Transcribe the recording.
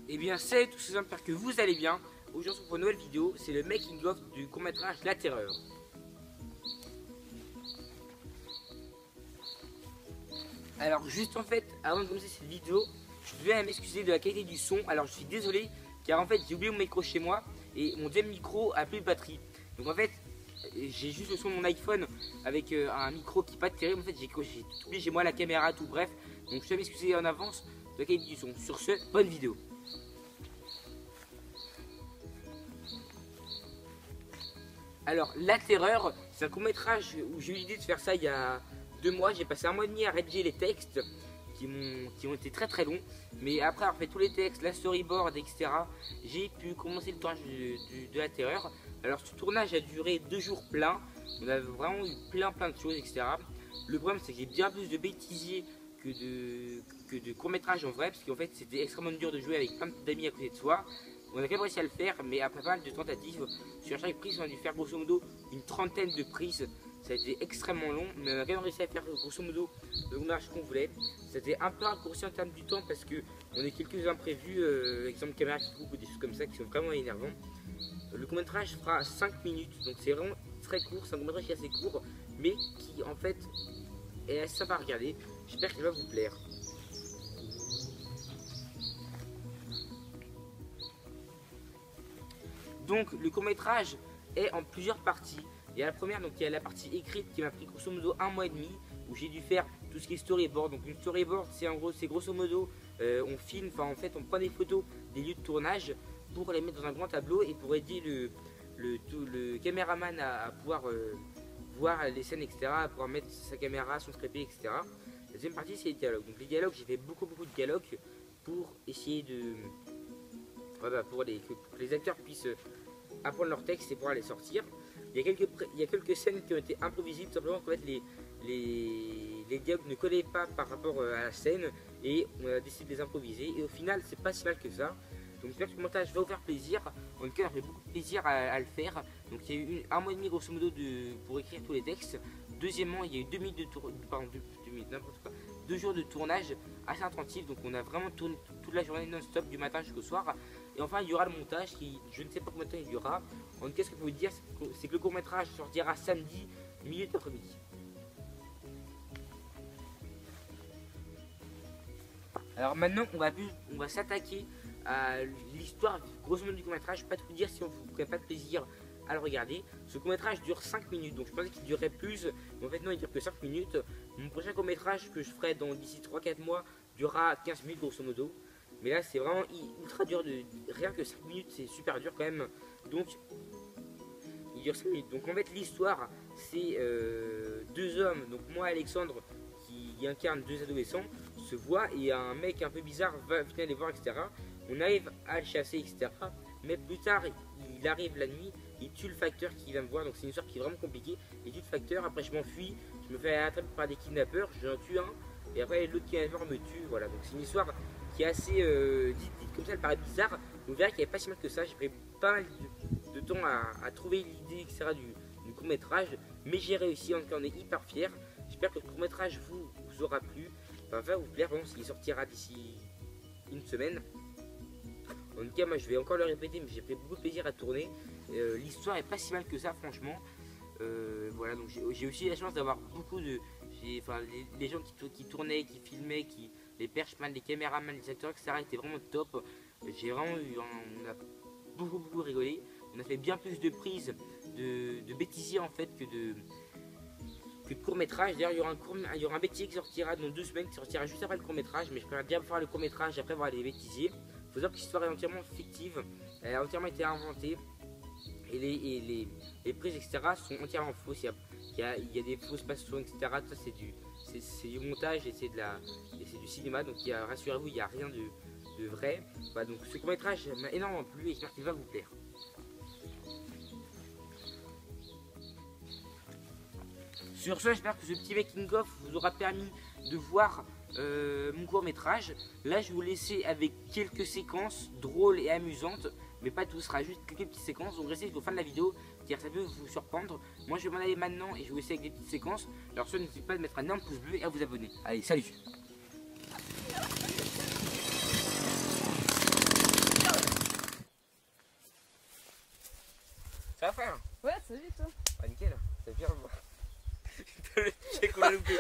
Eh bien salut tous, j'espère que vous allez bien. Aujourd'hui on se retrouve pour une nouvelle vidéo, c'est le making of du court métrage La Terreur. Alors juste en fait, avant de commencer cette vidéo, je devais m'excuser de la qualité du son. Alors je suis désolé car en fait j'ai oublié mon micro chez moi et mon deuxième micro a plus de batterie. Donc en fait j'ai juste le son de mon iPhone avec un micro qui n'est pas terrible. En fait j'ai tout oublié chez moi, la caméra, tout bref. Donc je dois m'excuser en avance de la qualité du son. Sur ce, bonne vidéo. Alors, La Terreur, c'est un court-métrage où j'ai eu l'idée de faire ça il y a 2 mois. J'ai passé 1 mois et demi à rédiger les textes qui ont été très très longs. Mais après avoir fait tous les textes, la storyboard, etc., j'ai pu commencer le tournage de La Terreur. Alors, ce tournage a duré 2 jours pleins. On a vraiment eu plein de choses, etc. Le problème, c'est que j'ai bien plus de bêtisiers que de court-métrage en vrai. Parce qu'en fait, c'était extrêmement dur de jouer avec plein d'amis à côté de soi. On a quand même réussi à le faire, mais après pas mal de tentatives, sur chaque prise on a dû faire grosso modo une trentaine de prises. Ça a été extrêmement long, mais on a quand même réussi à faire grosso modo le court-métrage qu'on voulait. C'était un peu raccourci en termes du temps parce que on a quelques imprévus, exemple caméra qui coupe ou des choses comme ça qui sont vraiment énervants. Le court-métrage fera 5 minutes, donc c'est vraiment très court, c'est un court-métrage qui est assez court, mais qui en fait est assez sympa à regarder. J'espère qu'il va vous plaire. Donc le court-métrage est en plusieurs parties. Il y a la première, donc il y a la partie écrite qui m'a pris grosso modo 1 mois et demi, où j'ai dû faire tout ce qui est storyboard. Donc une storyboard, c'est grosso modo, on filme, enfin en fait on prend des photos des lieux de tournage pour les mettre dans un grand tableau et pour aider le caméraman à pouvoir voir les scènes, etc., à pouvoir mettre sa caméra, son trépied, etc. La deuxième partie c'est les dialogues. Donc les dialogues, j'ai fait beaucoup de dialogues pour essayer de... Voilà, pour que les acteurs puissent apprendre leur texte et pouvoir les sortir. Il y a quelques scènes qui ont été improvisées, tout simplement parce qu'en fait les dialogues ne collaient pas par rapport à la scène et on a décidé de les improviser. Et au final, c'est pas si mal que ça. Donc j'espère que le montage va vous faire plaisir. En tout cas, j'ai beaucoup de plaisir à le faire. Donc il y a eu 1 mois et demi grosso modo pour écrire tous les textes. Deuxièmement, il y a eu 2 minutes de tour, pardon, 2 minutes, n'importe quoi. 2 jours de tournage assez intensif, donc on a vraiment tourné toute la journée non-stop du matin jusqu'au soir. Et enfin il y aura le montage qui, je ne sais pas combien de temps il durera. En tout cas ce que je peux vous dire c'est que le court métrage sortira samedi milieu d'après-midi. Alors maintenant on va s'attaquer à l'histoire grosso modo du court métrage. Je ne vais pas tout vous dire si on ne vous ferait pas de plaisir à le regarder. Ce court métrage dure 5 minutes, donc je pensais qu'il durerait plus, mais en fait non, il dure que 5 minutes. Mon prochain court métrage que je ferai d'ici 3-4 mois durera 15 minutes grosso modo. Mais là c'est vraiment ultra dur, rien que 5 minutes c'est super dur quand même. Donc il dure 5 minutes. Donc en fait l'histoire c'est 2 hommes, donc moi et Alexandre qui incarne 2 adolescents, se voient et un mec un peu bizarre vient les voir, etc. On arrive à le chasser, etc. Mais plus tard il arrive la nuit, il tue le facteur qui vient me voir, donc c'est une histoire qui est vraiment compliquée. Il tue le facteur, après je m'enfuis, je me fais attraper par des kidnappeurs, j'en tue un, et après l'autre kidnappeur me tue, voilà. Donc c'est une histoire qui est assez, dite comme ça, elle paraît bizarre. Vous verrez qu'il n'y avait pas si mal que ça, j'ai pris pas mal de temps à trouver l'idée, etc. du court métrage, mais j'ai réussi, en tout cas on est hyper fiers. J'espère que le court métrage vous aura plu, enfin va vous plaire, bon, il sortira d'ici une semaine. En tout cas, moi je vais encore le répéter, mais j'ai pris beaucoup de plaisir à tourner. L'histoire est pas si mal que ça, franchement. Voilà, donc j'ai aussi la chance d'avoir beaucoup de. Enfin, les gens qui tournaient, qui filmaient, les perchemans, les caméramans, les acteurs, etc. étaient vraiment top. J'ai vraiment eu. On a beaucoup rigolé. On a fait bien plus de prises de bêtisiers en fait que de court métrage. D'ailleurs, il y aura un bêtisier qui sortira dans 2 semaines, qui sortira juste après le court métrage. Mais je préfère bien faire le court métrage après voir les bêtisiers. Il faut savoir que l'histoire est entièrement fictive, elle a entièrement été inventée et les prises, etc. sont entièrement fausses. Il y a des fausses passions, etc. Tout ça c'est du montage et c'est du cinéma. Donc rassurez-vous, il n'y a rien de vrai. Voilà, donc ce court métrage m'a énormément plu et j'espère qu'il va vous plaire. Sur ce, j'espère que ce petit making of vous aura permis de voir mon court métrage. Là je vais vous laisser avec quelques séquences drôles et amusantes, mais pas tout, ce sera juste quelques petites séquences, donc restez jusqu'au fin de la vidéo car ça peut vous surprendre. Moi je vais m'en aller maintenant et je vais vous laisser avec des petites séquences. Alors soit n'hésitez pas à mettre un énorme pouce bleu et à vous abonner. Allez, salut! Ça va frère? Ouais, salut toi. Ah nickel, c'est bien. Le check, on l'a loupé.